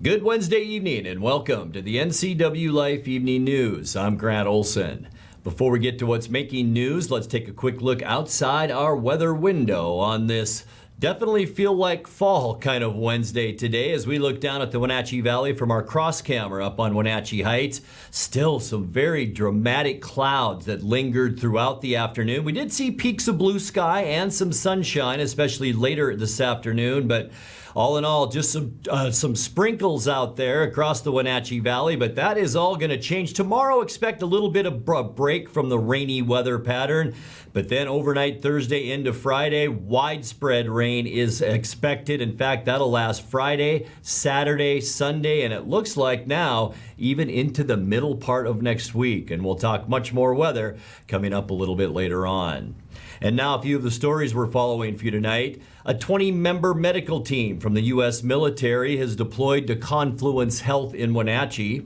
Good Wednesday evening and welcome to the NCWLIFE Evening News. I'm Grant Olson. Before we get to what's making news, let's take a quick look outside our weather window on this definitely feel like fall kind of Wednesday today as we look down at the Wenatchee Valley from our cross camera up on Wenatchee Heights. Still some very dramatic clouds that lingered throughout the afternoon. We did see peaks of blue sky and some sunshine, especially later this afternoon, but all in all, just some sprinkles out there across the Wenatchee Valley, but that is all going to change. Tomorrow, expect a little bit of a break from the rainy weather pattern, but then overnight Thursday into Friday, widespread rain is expected. In fact, that'll last Friday, Saturday, Sunday, and it looks like now even into the middle part of next week. And we'll talk much more weather coming up a little bit later on. And now a few of the stories we're following for you tonight. A 20-member medical team from the U.S. military has deployed to Confluence Health in Wenatchee.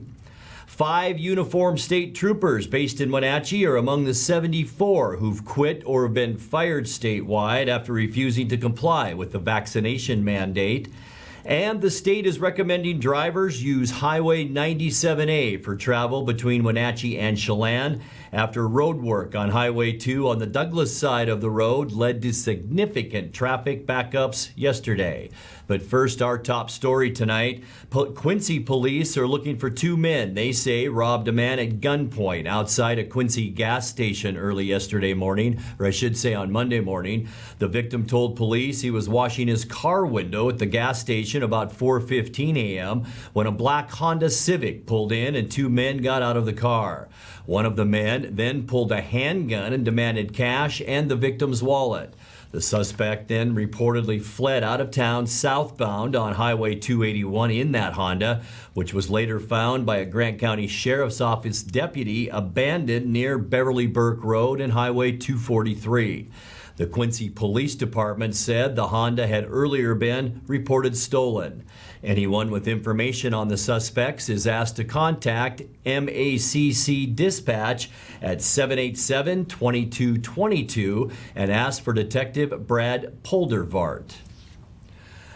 5 uniformed state troopers based in Wenatchee are among the 74 who've quit or have been fired statewide after refusing to comply with the vaccination mandate. And the state is recommending drivers use Highway 97A for travel between Wenatchee and Chelan after road work on Highway 2 on the Douglas side of the road led to significant traffic backups yesterday. But first, our top story tonight. Quincy police are looking for 2 men they say robbed a man at gunpoint outside a Quincy gas station early yesterday morning, or I should say on Monday morning. The victim told police he was washing his car window at the gas station about 4:15 a.m. when a black Honda Civic pulled in and 2 men got out of the car. One of the men then pulled a handgun and demanded cash and the victim's wallet. The suspect then reportedly fled out of town southbound on Highway 281 in that Honda, which was later found by a Grant County Sheriff's Office deputy abandoned near Beverly Burke Road and Highway 243. The Quincy Police Department said the Honda had earlier been reported stolen. Anyone with information on the suspects is asked to contact MACC Dispatch at 787-2222 and ask for Detective Brad Poldervart.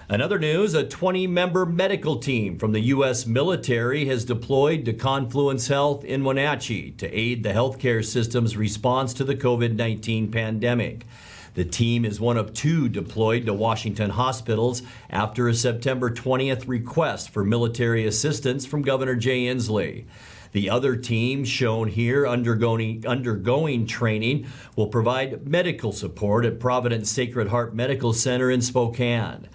In other news, a 20-member medical team from the U.S. military has deployed to Confluence Health in Wenatchee to aid the healthcare system's response to the COVID-19 pandemic. The team is one of 2 deployed to Washington hospitals after a September 20th request for military assistance from Governor Jay Inslee. The other team, shown here undergoing training, will provide medical support at Providence Sacred Heart Medical Center in Spokane.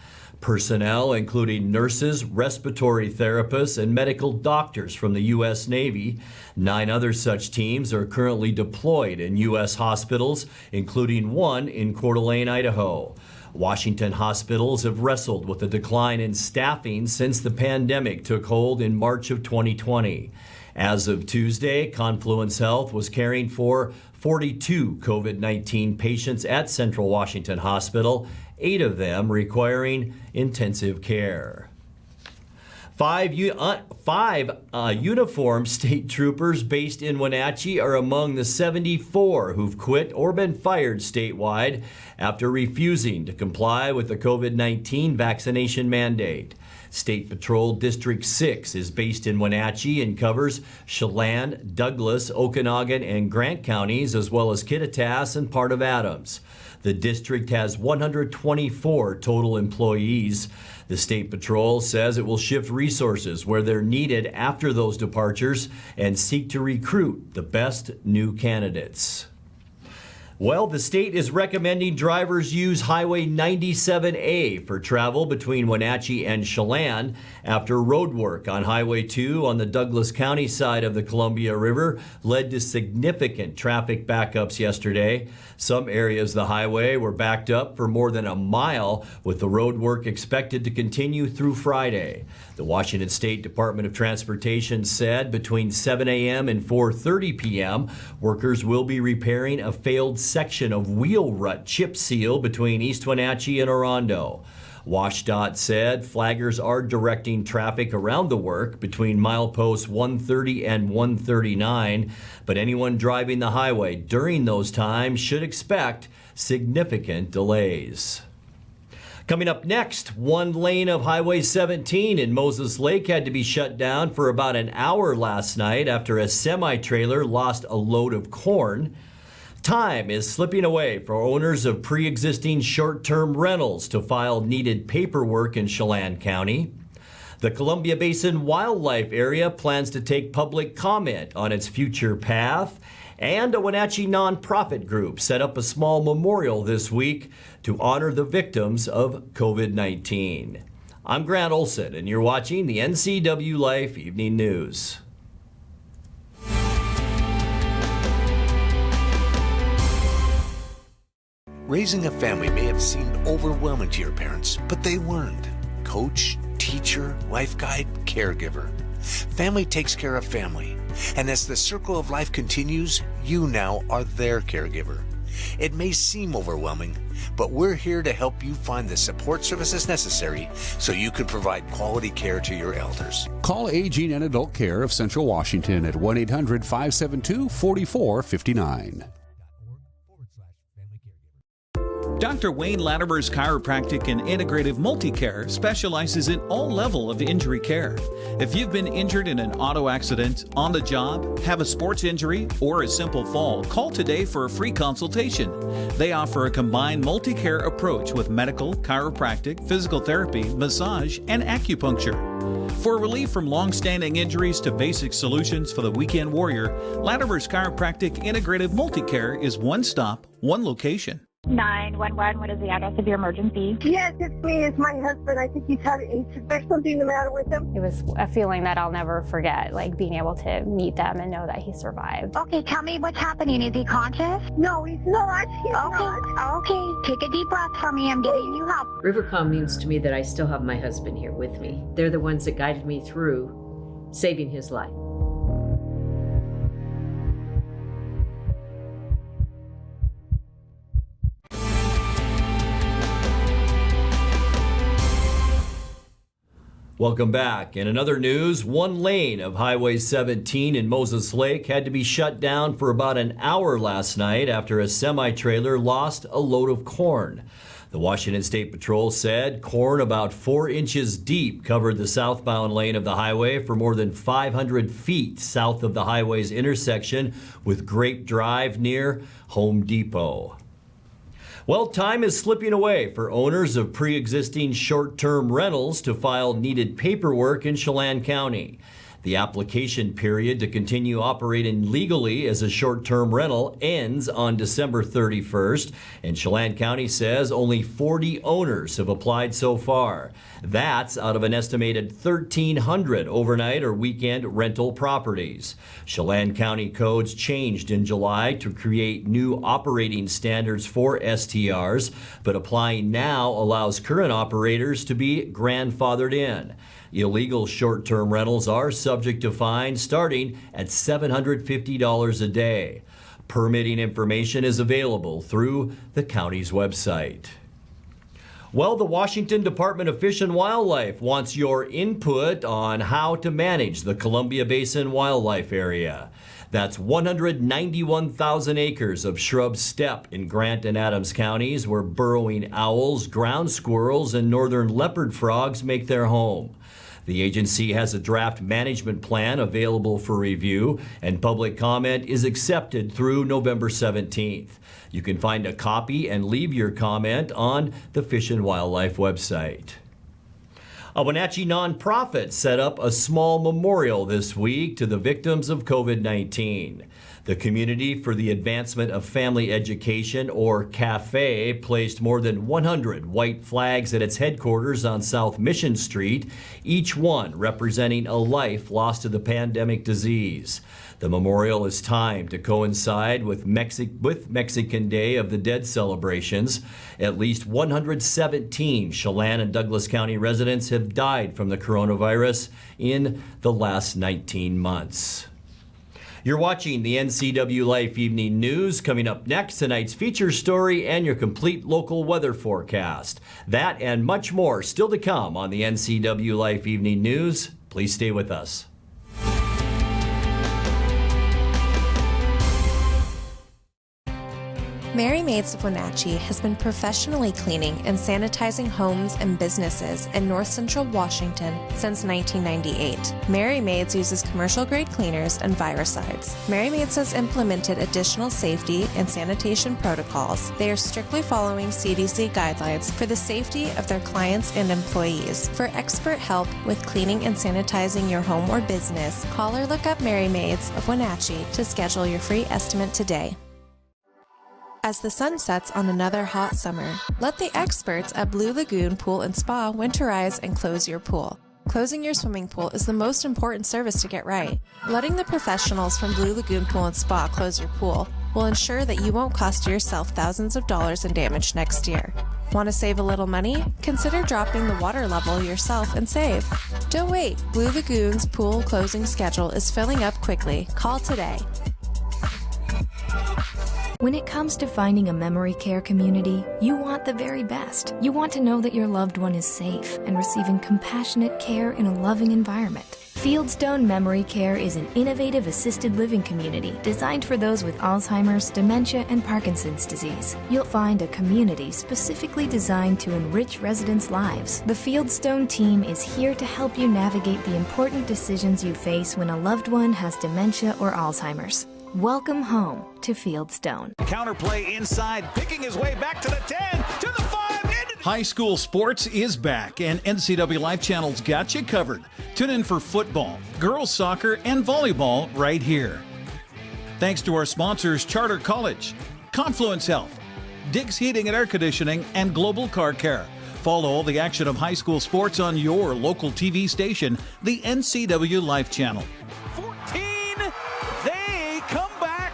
Personnel, including nurses, respiratory therapists, and medical doctors from the U.S. Navy. 9 other such teams are currently deployed in U.S. hospitals, including one in Coeur d'Alene, Idaho. Washington hospitals have wrestled with a decline in staffing since the pandemic took hold in March of 2020. As of Tuesday, Confluence Health was caring for 42 COVID-19 patients at Central Washington Hospital, 8 of them requiring intensive care. 5 uniformed state troopers based in Wenatchee are among the 74 who've quit or been fired statewide after refusing to comply with the COVID-19 vaccination mandate. State Patrol District 6 is based in Wenatchee and covers Chelan, Douglas, Okanagan, and Grant counties, as well as Kittitas and part of Adams. The district has 124 total employees. The State Patrol says it will shift resources where they're needed after those departures and seek to recruit the best new candidates. Well, the state is recommending drivers use Highway 97A for travel between Wenatchee and Chelan after road work on Highway 2 on the Douglas County side of the Columbia River led to significant traffic backups yesterday. Some areas of the highway were backed up for more than a mile, with the road work expected to continue through Friday. The Washington State Department of Transportation said between 7 a.m. and 4:30 p.m., workers will be repairing a failed section of wheel rut chip seal between East Wenatchee and Orondo. WashDOT said flaggers are directing traffic around the work between mileposts 130 and 139, but anyone driving the highway during those times should expect significant delays. Coming up next, one lane of Highway 17 in Moses Lake had to be shut down for about an hour last night after a semi-trailer lost a load of corn. Time is slipping away for owners of pre-existing short-term rentals to file needed paperwork in Chelan County. The Columbia Basin Wildlife Area plans to take public comment on its future path. And a Wenatchee nonprofit group set up a small memorial this week to honor the victims of COVID-19. I'm Grant Olson, and you're watching the NCWLIFE Evening News. Raising a family may have seemed overwhelming to your parents, but they weren't. Coach, teacher, life guide, caregiver. Family takes care of family. And as the circle of life continues, you now are their caregiver. It may seem overwhelming, but we're here to help you find the support services necessary so you can provide quality care to your elders. Call Aging and Adult Care of Central Washington at 1-800-572-4459. Dr. Wayne Latimer's Chiropractic and Integrative Multicare specializes in all level of injury care. If you've been injured in an auto accident, on the job, have a sports injury, or a simple fall, call today for a free consultation. They offer a combined multi-care approach with medical, chiropractic, physical therapy, massage, and acupuncture. For relief from long-standing injuries to basic solutions for the weekend warrior, Latimer's Chiropractic Integrative Multicare is one stop, one location. 911, what is the address of your emergency? Yes, it's me. It's my husband. I think there's something the matter with him. It was a feeling that I'll never forget, like being able to meet them and know that he survived. Okay, tell me what's happening. Is he conscious? No, he's not. Okay, take a deep breath for me. I'm getting you help. Rivercom means to me that I still have my husband here with me. They're the ones that guided me through saving his life. Welcome back. In another news, one lane of Highway 17 in Moses Lake had to be shut down for about an hour last night after a semi-trailer lost a load of corn. The Washington State Patrol said corn about 4 inches deep covered the southbound lane of the highway for more than 500 feet south of the highway's intersection with Grape Drive near Home Depot. Well, time is slipping away for owners of pre-existing short-term rentals to file needed paperwork in Chelan County. The application period to continue operating legally as a short-term rental ends on December 31st, and Chelan County says only 40 owners have applied so far. That's out of an estimated 1,300 overnight or weekend rental properties. Chelan County codes changed in July to create new operating standards for STRs, but applying now allows current operators to be grandfathered in. Illegal short-term rentals are subject to fines starting at $750 a day. Permitting information is available through the county's website. Well, the Washington Department of Fish and Wildlife wants your input on how to manage the Columbia Basin Wildlife Area. That's 191,000 acres of shrub steppe in Grant and Adams counties where burrowing owls, ground squirrels, and northern leopard frogs make their home. The agency has a draft management plan available for review, and public comment is accepted through November 17th. You can find a copy and leave your comment on the Fish and Wildlife website. A Wenatchee nonprofit set up a small memorial this week to the victims of COVID-19. The Community for the Advancement of Family Education, or CAFE, placed more than 100 white flags at its headquarters on South Mission Street, each one representing a life lost to the pandemic disease. The memorial is timed to coincide with Mexican Day of the Dead celebrations. At least 117 Chelan and Douglas County residents have died from the coronavirus in the last 19 months. You're watching the NCWLIFE Evening News. Coming up next, tonight's feature story and your complete local weather forecast. That and much more still to come on the NCWLIFE Evening News. Please stay with us. Mary Maids of Wenatchee has been professionally cleaning and sanitizing homes and businesses in north central Washington since 1998. Mary Maids uses commercial-grade cleaners and viricides. Mary Maids has implemented additional safety and sanitation protocols. They are strictly following CDC guidelines for the safety of their clients and employees. For expert help with cleaning and sanitizing your home or business, call or look up Mary Maids of Wenatchee to schedule your free estimate today. As the sun sets on another hot summer, let the experts at Blue Lagoon Pool and Spa winterize and close your pool. Closing your swimming pool is the most important service to get right. Letting the professionals from Blue Lagoon Pool and Spa close your pool will ensure that you won't cost yourself thousands of dollars in damage next year. Want to save a little money? Consider dropping the water level yourself and save. Don't wait. Blue Lagoon's pool closing schedule is filling up quickly. Call today. When it comes to finding a memory care community, you want the very best. You want to know that your loved one is safe and receiving compassionate care in a loving environment. Fieldstone Memory Care is an innovative assisted living community designed for those with Alzheimer's, dementia, and Parkinson's disease. You'll find a community specifically designed to enrich residents' lives. The Fieldstone team is here to help you navigate the important decisions you face when a loved one has dementia or Alzheimer's. Welcome home to Fieldstone. Counterplay inside, picking his way back to the 10, to the 5, into the... High school sports is back, and NCWLIFE Channel's got you covered. Tune in for football, girls soccer, and volleyball right here. Thanks to our sponsors, Charter College, Confluence Health, Diggs Heating and Air Conditioning, and Global Car Care. Follow all the action of high school sports on your local TV station, the NCWLIFE Channel. 14, they come back.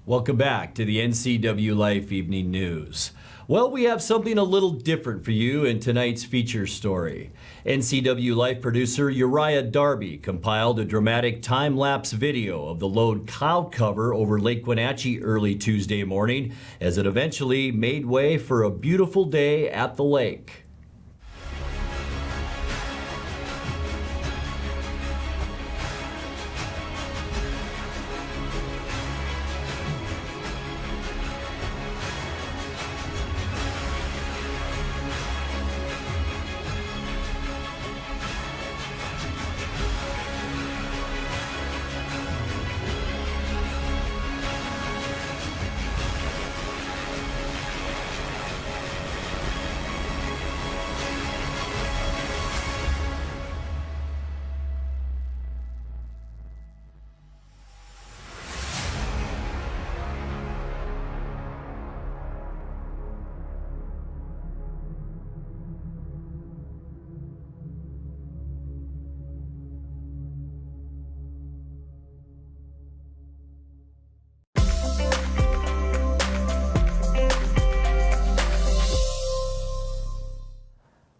Welcome back to the NCWLIFE Evening News. Well, we have something a little different for you in tonight's feature story. NCWLIFE producer Uriah Darby compiled a dramatic time-lapse video of the low cloud cover over Lake Wenatchee early Tuesday morning as it eventually made way for a beautiful day at the lake.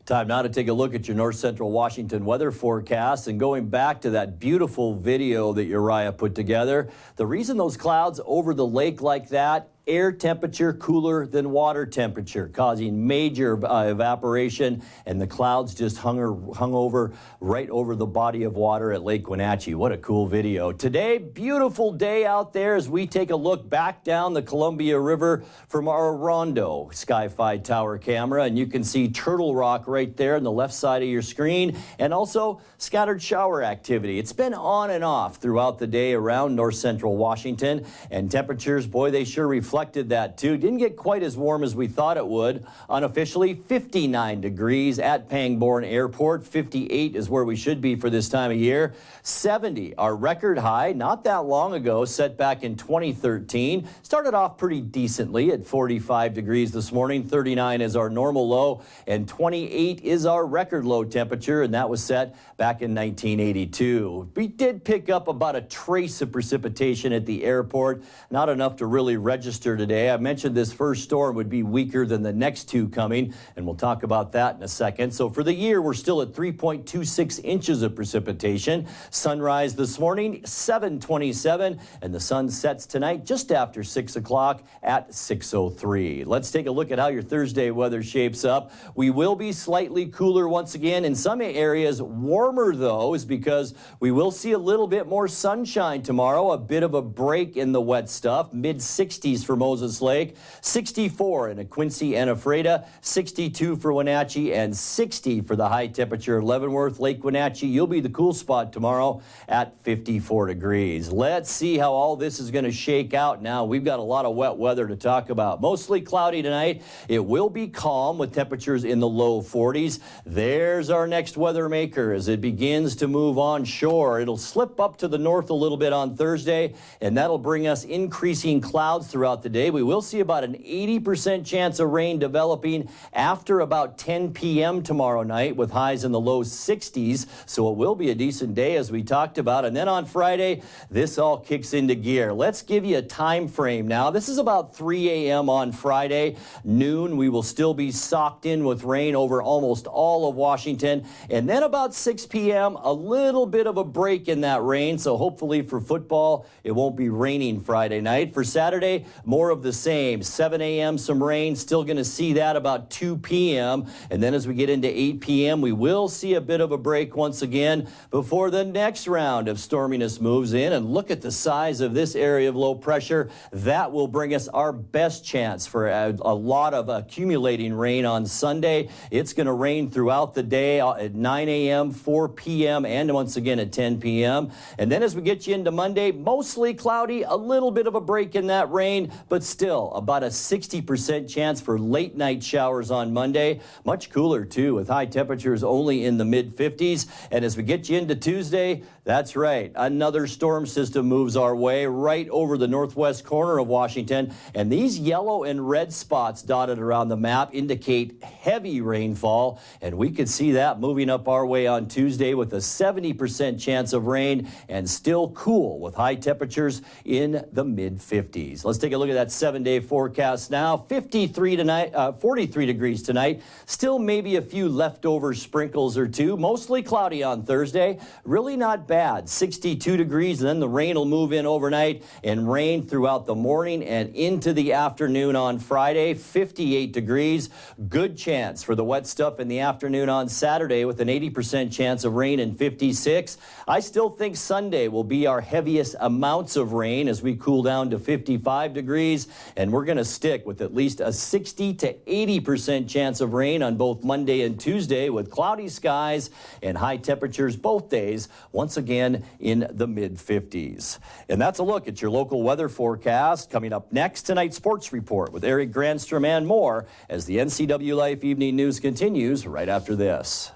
Time now to take a look at your north central Washington weather forecast, and going back to that beautiful video that Uriah put together. The reason those clouds over the lake like that, air temperature cooler than water temperature, causing major evaporation, and the clouds just hung over right over the body of water at Lake Wenatchee. What a cool video. Today, beautiful day out there as we take a look back down the Columbia River from our Rondo Sky-Fi Tower camera, and you can see Turtle Rock right there on the left side of your screen, and also scattered shower activity. It's been on and off throughout the day around north central Washington, and temperatures, boy, they sure reflected that too. Didn't get quite as warm as we thought it would. Unofficially 59 degrees at Pangbourne Airport. 58 is where we should be for this time of year. 70, our record high, not that long ago, set back in 2013. Started off pretty decently at 45 degrees this morning. 39 is our normal low, and 28 is our record low temperature, and that was set back in 1982. We did pick up about a trace of precipitation at the airport, not enough to really register register today. I mentioned this first storm would be weaker than the next two coming, and we'll talk about that in a second. So for the year, we're still at 3.26 inches of precipitation. Sunrise this morning, 7:27, and the sun sets tonight just after 6 o'clock at 6:03. Let's take a look at how your Thursday weather shapes up. We will be slightly cooler once again. In some areas, warmer though, is because we will see a little bit more sunshine tomorrow, a bit of a break in the wet stuff. Mid-60s for Moses Lake, 64 in Quincy and Ephrata, 62 for Wenatchee, and 60 for the high temperature of Leavenworth. Lake Wenatchee, you'll be the cool spot tomorrow at 54 degrees. Let's see how all this is going to shake out now. We've got a lot of wet weather to talk about. Mostly cloudy tonight. It will be calm with temperatures in the low 40s. There's our next weather maker as it begins to move onshore. It'll slip up to the north a little bit on Thursday, and that'll bring us increasing clouds throughout the day. We will see about an 80% chance of rain developing after about 10 p.m. tomorrow night with highs in the low 60s. So it will be a decent day as we talked about. And then on Friday, this all kicks into gear. Let's give you a time frame now. This is about 3 a.m. on Friday. Noon, we will still be socked in with rain over almost all of Washington. And then about 6 p.m., a little bit of a break in that rain. So hopefully for football, it won't be raining Friday night. For Saturday, more of the same. 7 a.m., some rain. Still going to see that about 2 p.m. And then as we get into 8 p.m., we will see a bit of a break once again before the next round of storminess moves in. And look at the size of this area of low pressure. That will bring us our best chance for a lot of accumulating rain on Sunday. It's going to rain throughout the day at 9 a.m., 4 p.m., and once again at 10 p.m. And then as we get you into Monday, mostly cloudy, a little bit of a break in that rain, but still about a 60% chance for late night showers on Monday. Much cooler too, with high temperatures only in the mid 50s. And as we get you into Tuesday, that's right, another storm system moves our way right over the northwest corner of Washington. And these yellow and red spots dotted around the map indicate heavy rainfall. And we could see that moving up our way on Tuesday with a 70% chance of rain and still cool with high temperatures in the mid 50s. Let's take a look at that 7-day forecast now. 43 tonight, 43 degrees tonight. Still maybe a few leftover sprinkles or two. Mostly cloudy on Thursday. Really not bad. 62 degrees, and then the rain will move in overnight and rain throughout the morning and into the afternoon on Friday. 58 degrees. Good chance for the wet stuff in the afternoon on Saturday with an 80% chance of rain and 56. I still think Sunday will be our heaviest amounts of rain as we cool down to 55 degrees, and we're going to stick with at least a 60 to 80% chance of rain on both Monday and Tuesday with cloudy skies and high temperatures both days, once again in the mid 50s. And that's a look at your local weather forecast. Coming up next, tonight's sports report with Eric Granstrom and more as the NCWLIFE Evening News continues right after this.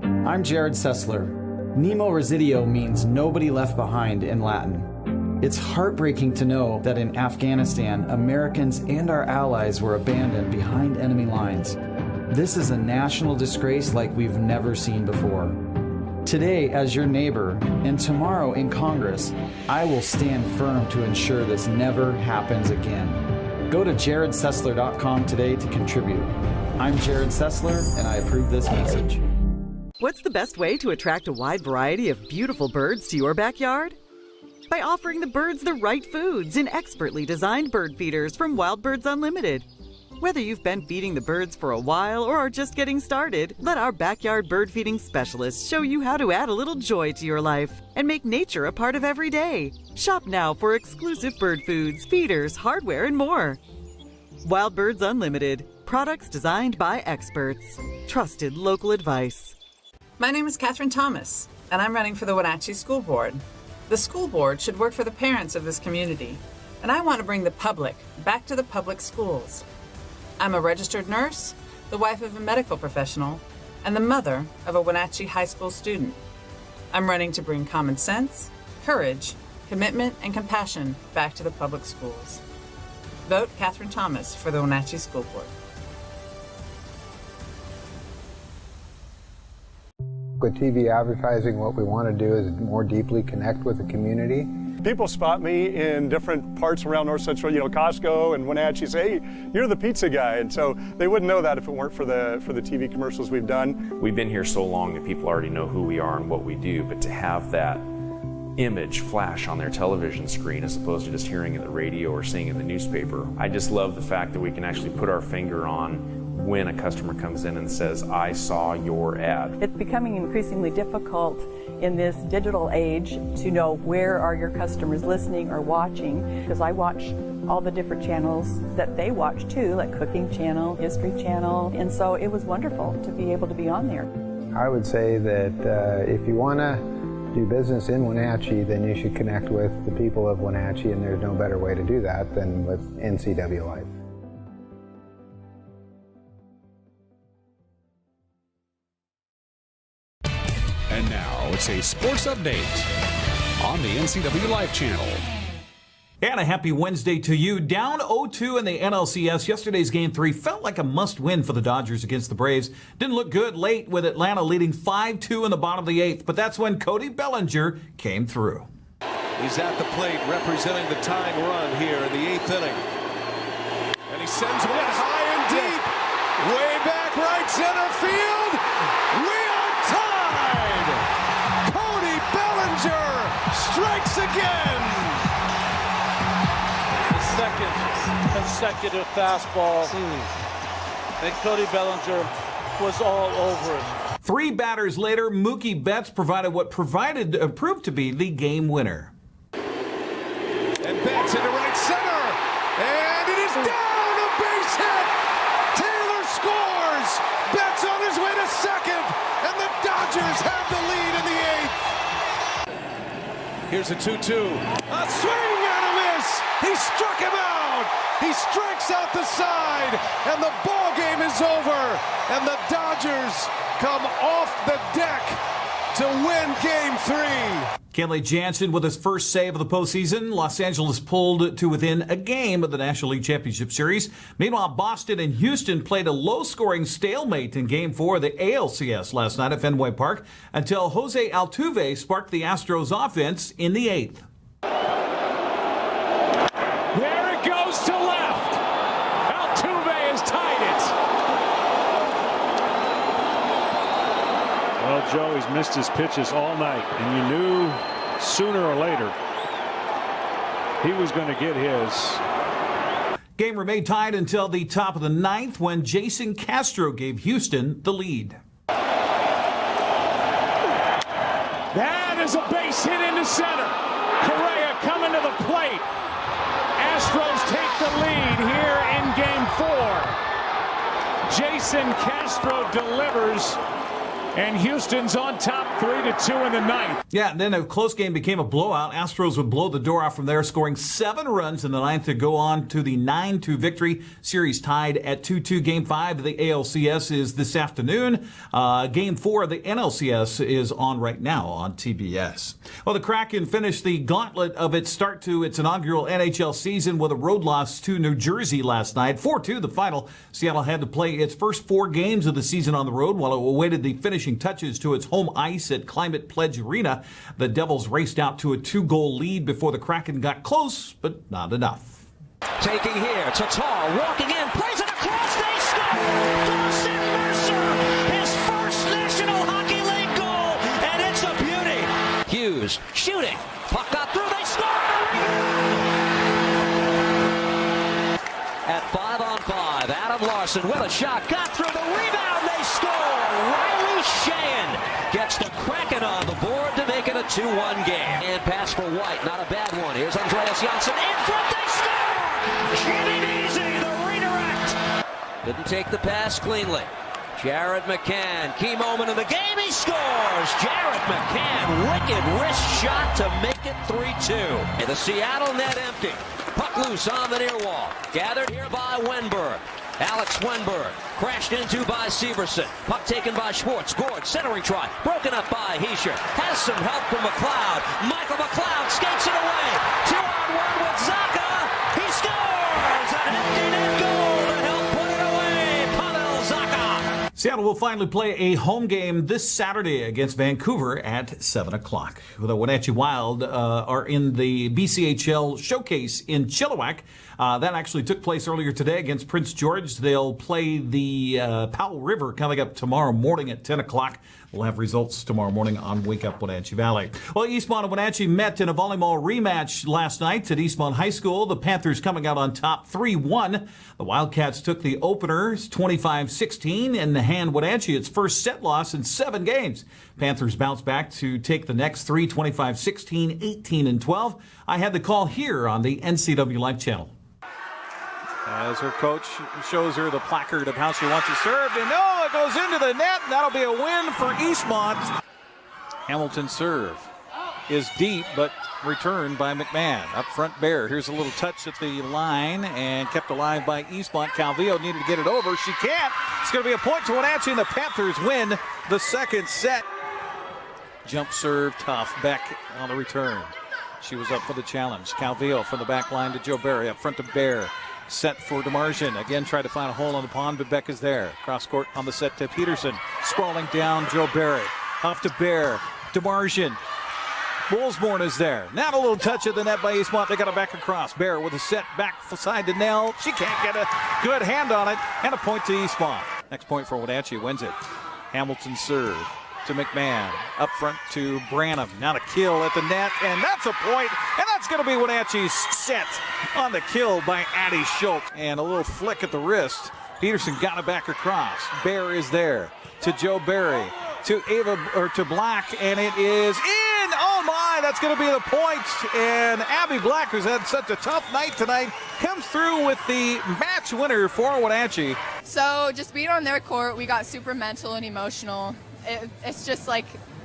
I'm Jared Sessler. Nemo Residio means nobody left behind in Latin. It's heartbreaking to know that in Afghanistan, Americans and our allies were abandoned behind enemy lines. This is a national disgrace like we've never seen before. Today, as your neighbor, and tomorrow in Congress, I will stand firm to ensure this never happens again. Go to jaredsessler.com today to contribute. I'm Jared Sessler, and I approve this message. What's the best way to attract a wide variety of beautiful birds to your backyard? By offering the birds the right foods in expertly designed bird feeders from Wild Birds Unlimited. Whether you've been feeding the birds for a while or are just getting started, let our backyard bird feeding specialists show you how to add a little joy to your life and make nature a part of every day. Shop now for exclusive bird foods, feeders, hardware, and more. Wild Birds Unlimited. Products designed by experts. Trusted local advice. My name is Catherine Thomas, and I'm running for the Wenatchee School Board. The school board should work for the parents of this community, and I want to bring the public back to the public schools. I'm a registered nurse, the wife of a medical professional, and the mother of a Wenatchee high school student. I'm running to bring common sense, courage, commitment, and compassion back to the public schools. Vote Catherine Thomas for the Wenatchee School Board. With TV advertising, what we want to do is more deeply connect with the community. People spot me in different parts around North Central, Costco and Wenatchee, say, hey, you're the pizza guy. And so they wouldn't know that if it weren't for the TV commercials we've done. We've been here so long that people already know who we are and what we do, but to have that image flash on their television screen as opposed to just hearing it in the radio or seeing it in the newspaper, I just love the fact that we can actually put our finger on when a customer comes in and says, I saw your ad. It's becoming increasingly difficult in this digital age to know where are your customers listening or watching, because I watch all the different channels that they watch too, like Cooking Channel, History Channel, and so it was wonderful to be able to be on there. I would say that if you want to do business in Wenatchee, then you should connect with the people of Wenatchee, and there's no better way to do that than with NCWLIFE. And now it's a sports update on the NCWLIFE channel. And a happy Wednesday to you. Down 0-2 in the NLCS. Yesterday's Game 3 felt like a must-win for the Dodgers against the Braves. Didn't look good late with Atlanta leading 5-2 in the bottom of the 8th, but that's when Cody Bellinger came through. He's at the plate representing the tying run here in the 8th inning. And he sends one high and deep. Way back right center field. We are tied. Cody Bellinger strikes again. Second consecutive fastball, and Cody Bellinger was all over it. 3 batters later, Mookie Betts provided what proved to be the game winner. And Betts into right center, and it is down, a base hit. Taylor scores. Betts on his way to second, and the Dodgers have the lead in the 8th. Here's a 2-2. A swing and a miss. He struck him out. He strikes out the side, and the ball game is over. And the Dodgers come off the deck to win Game 3. Kenley Jansen with his first save of the postseason. Los Angeles pulled to within a game of the National League Championship Series. Meanwhile, Boston and Houston played a low-scoring stalemate in Game 4 of the ALCS last night at Fenway Park until Jose Altuve sparked the Astros offense in the 8th. There it goes to left. Altuve has tied it. Well, Joe, he's missed his pitches all night, and you knew sooner or later he was going to get his. Game remained tied until the top of the 9th when Jason Castro gave Houston the lead. That is a base hit into center. Correa coming to the plate. Astros take the lead here in Game 4. Jason Castro delivers, and Houston's on top 3-2 in the 9th. Yeah, and then a close game became a blowout. Astros would blow the door off from there, scoring 7 runs in the 9th to go on to the 9-2 victory. Series tied at 2-2. Game 5 of the ALCS is this afternoon. Game 4 of the NLCS is on right now on TBS. Well, the Kraken finished the gauntlet of its start to its inaugural NHL season with a road loss to New Jersey last night. 4-2 the final. Seattle had to play its first 4 games of the season on the road while it awaited the finishing touches to its home ice at Climate Pledge Arena. The Devils raced out to a 2-goal lead before the Kraken got close, but not enough. Taking here, Tatar walking in, plays it across, they score! Dawson Mercer, his first National Hockey League goal, and it's a beauty. Hughes shooting, puck got through, they score! At 5-on-5, Adam Larson with a shot, got through the rebound, they score! Riley Sheehan gets the Kraken on the board to make it a 2-1 game. And pass for White, not a bad one. Here's Andreas Janssen in front, they score! Getting easy, the redirect. Didn't take the pass cleanly. Jared McCann, key moment of the game, he scores! Jared McCann, wicked wrist shot to make it 3-2. The Seattle net empty. Puck loose on the near wall. Gathered here by Wenberg. Alex Wenberg crashed into by Severson. Puck taken by Schwartz. Gord centering try. Broken up by Heischer. Has some help from McLeod. Michael McLeod skates it away. 2-on-1 with Zacha. He scores! An empty net goal to help put it away. Pavel Zacha. Seattle will finally play a home game this Saturday against Vancouver at 7 o'clock. The Wenatchee Wild are in the BCHL showcase in Chilliwack. That actually took place earlier today against Prince George. They'll play the Powell River coming up tomorrow morning at 10 o'clock. We'll have results tomorrow morning on Wake Up Wenatchee Valley. Well, Eastmont and Wenatchee met in a volleyball rematch last night at Eastmont High School. The Panthers coming out on top 3-1. The Wildcats took the openers 25-16 and hand Wenatchee its first set loss in 7 games. Panthers bounced back to take the next 3, 25-16, 18-12. I had the call here on the NCWLIFE channel. As her coach shows her the placard of how she wants it served, and it goes into the net, and that'll be a win for Eastmont. Hamilton's serve is deep, but returned by McMahon. Up front, Bear. Here's a little touch at the line, and kept alive by Eastmont. Calvillo needed to get it over. She can't. It's going to be a point to Wenatchee, and the Panthers win the second set. Jump serve tough. Beck on the return. She was up for the challenge. Calvillo from the back line to Joe Barry. Up front to Bear. Set for DeMargin. Again, try to find a hole on the pond, but Beck is there. Cross court on the set to Peterson. Sprawling down Joe Barry. Off to Bear. DeMargin. Woolsborne is there. Now a little touch of the net by Eastmont. They got it back across. Bear with a set back side to Nell. She can't get a good hand on it. And a point to Eastmont. Next point for Wenatchee. Wins it. Hamilton serve to McMahon. Up front to Branham. Now the kill at the net. And that's a point. And that's going to be Wenatchee's set on the kill by Addie Schultz. And a little flick at the wrist. Peterson got it back across. Bear is there to Joe Barry. To Black. And it is in. Oh my, that's going to be the point. And Abby Black, who's had such a tough night tonight, comes through with the match winner for Wenatchee. So just being on their court, we got super mental and emotional. It's just like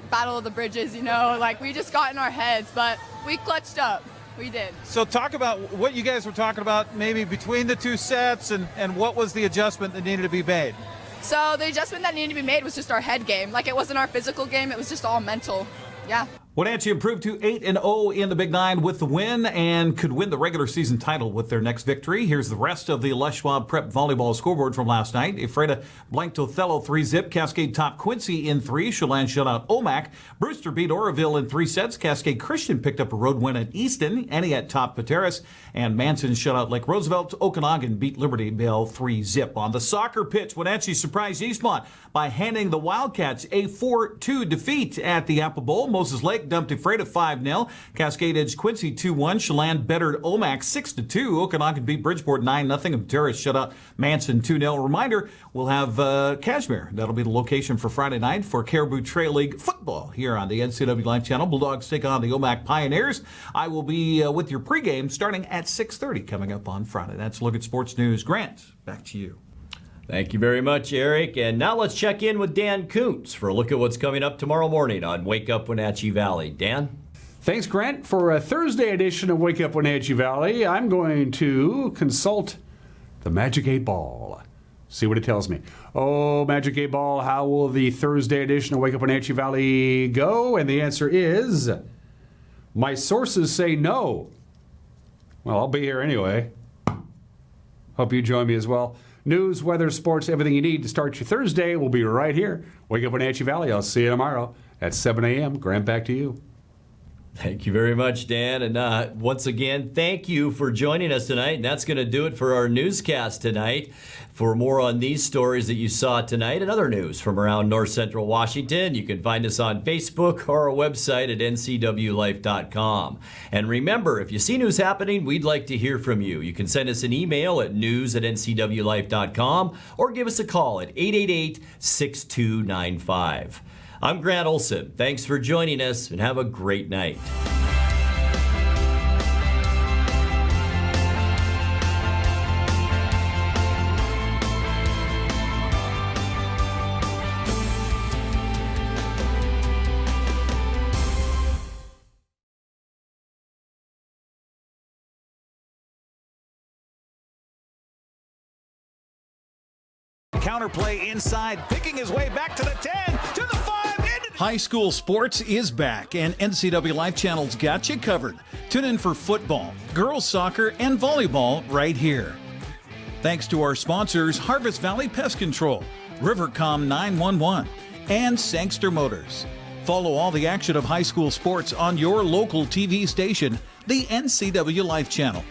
battle of the bridges, like we just got in our heads, but we clutched up. We did. So talk about what you guys were talking about maybe between the two sets and what was the adjustment that needed to be made? So the adjustment that needed to be made was just our head game. Like it wasn't our physical game, it was just all mental. Yeah. Wenatchee improved to 8-0 in the Big Nine with the win and could win the regular season title with their next victory. Here's the rest of the Les Schwab Prep volleyball scoreboard from last night. Ephrata blanked Othello 3-zip. Cascade topped Quincy in 3. Chelan shut out Omak. Brewster beat Oroville in 3 sets. Cascade Christian picked up a road win at Easton. Aniat topped Pateras. And Manson shut out Lake Roosevelt. Okanagan beat Liberty Bell 3-zip. On the soccer pitch, Wenatchee surprised Eastmont by handing the Wildcats a 4-2 defeat at the Apple Bowl. Moses Lake dumped Ephrata 5-0. Cascade edged Quincy 2-1. Chelan bettered Omak 6-2. Okanagan beat Bridgeport 9-0. And Pateras shut out Manson 2-0. Reminder, we'll have Kashmir. That'll be the location for Friday night for Caribou Trail League football here on the NCWLIFE channel. Bulldogs take on the Omak Pioneers. I will be with your pregame starting at 6:30 coming up on Friday. That's a look at sports news. Grant, back to you. Thank you very much, Eric. And now let's check in with Dan Kuntz for a look at what's coming up tomorrow morning on Wake Up Wenatchee Valley. Dan? Thanks, Grant. For a Thursday edition of Wake Up Wenatchee Valley, I'm going to consult the Magic 8 Ball. See what it tells me. Oh, Magic 8 Ball, how will the Thursday edition of Wake Up Wenatchee Valley go? And the answer is, my sources say no. Well, I'll be here anyway. Hope you join me as well. News, weather, sports, everything you need to start your Thursday will be right here. Wake Up Wenatchee Valley. I'll see you tomorrow at 7 a.m. Grant, back to you. Thank you very much, Dan. And once again, thank you for joining us tonight. And that's going to do it for our newscast tonight. For more on these stories that you saw tonight and other news from around North Central Washington, you can find us on Facebook or our website at ncwlife.com. And remember, if you see news happening, we'd like to hear from you. You can send us an email at news@ncwlife.com or give us a call at 888-6295. I'm Grant Olson. Thanks for joining us and have a great night. Counterplay inside, picking his way back to the 10, to the 5. High school sports is back, and NCWLIFE Channel's got you covered. Tune in for football, girls soccer, and volleyball right here. Thanks to our sponsors, Harvest Valley Pest Control, Rivercom 911, and Sangster Motors. Follow all the action of high school sports on your local TV station, the NCW Life channel.